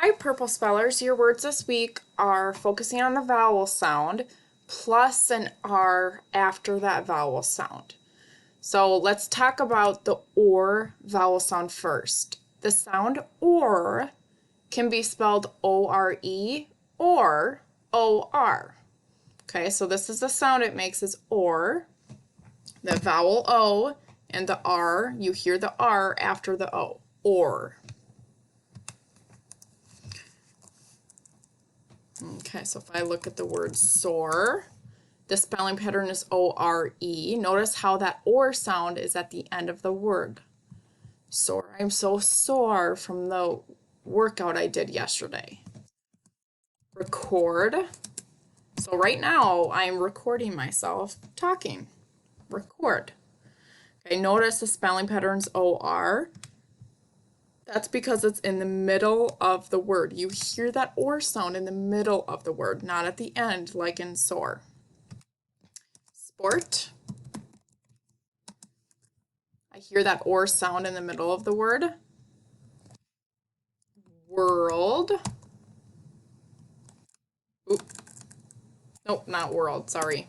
Hi, Purple Spellers. Your words this week are focusing on the vowel sound plus an R after that vowel sound. So let's talk about the OR vowel sound first. The sound OR can be spelled O-R-E or O-R. Okay, so this is the sound it makes is OR. The vowel O and the R, you hear the R after the O, OR. Okay, so if I look at the word sore, the spelling pattern is O-R-E. Notice how that OR sound is at the end of the word. Sore. I'm so sore from the workout I did yesterday. Record. So right now I'm recording myself talking. Record. Okay, notice the spelling pattern's O-R. That's because it's in the middle of the word. You hear that OR sound in the middle of the word, not at the end like in sore. Sport. I hear that OR sound in the middle of the word. World. Oop. Nope, not world, sorry.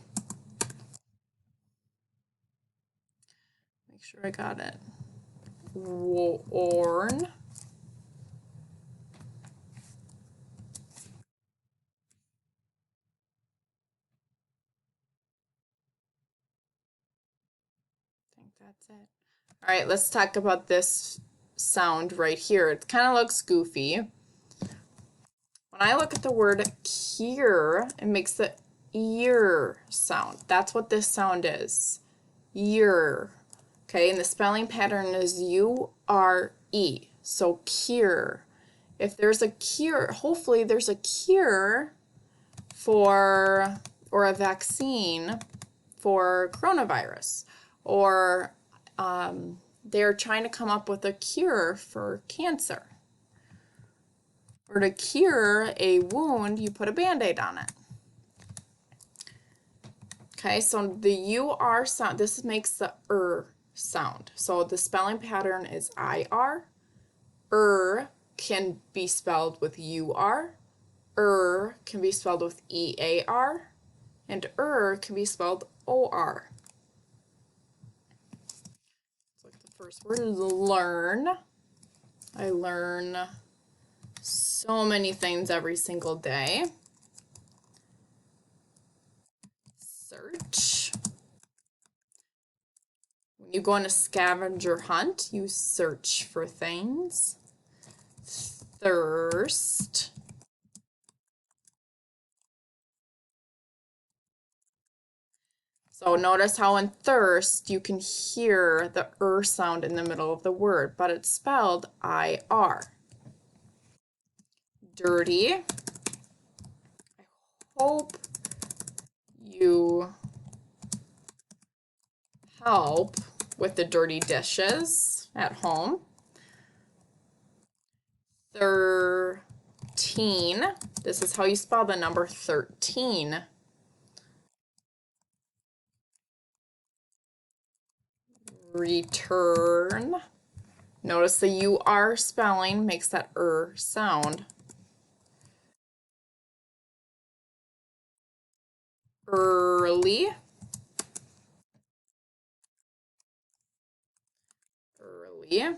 Make sure I got it. Worn. I think that's it. All right, let's talk about this sound right here. It kind of looks goofy. When I look at the word cure, it makes the ear sound. That's what this sound is. Ear. Okay, and the spelling pattern is U-R-E. So cure. If there's a cure, hopefully there's a cure for, or a vaccine for coronavirus, or they're trying to come up with a cure for cancer. Or to cure a wound, you put a Band-Aid on it. Okay, so the U-R sound, this makes the sound. So the spelling pattern is I-R. Can be spelled with U-R. Can be spelled with E-A-R. And can be spelled O-R. So the first word is learn. I learn so many things every single day. Search. When you go on a scavenger hunt, you search for things. Thirst. So notice how in thirst you can hear the sound in the middle of the word, but it's spelled I-R. Dirty. I hope you help with the dirty dishes at home. 13. This is how you spell the number 13. Return. Notice the U-R spelling makes that sound. Early. If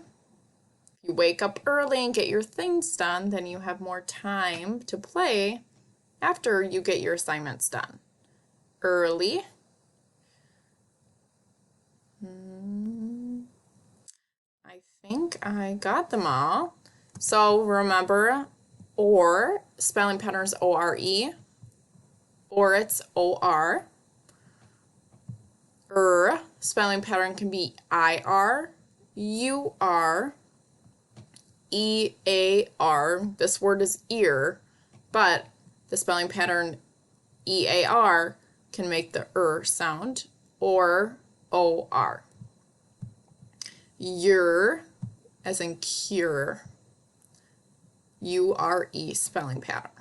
you wake up early and get your things done, then you have more time to play after you get your assignments done. Early. I think I got them all. So remember, OR, spelling pattern is O-R-E, or it's O-R. Spelling pattern can be I-R, U-R, E-A-R. This word is ear, but the spelling pattern E-A-R can make the sound, or O-R. Your, as in cure, U-R-E spelling pattern.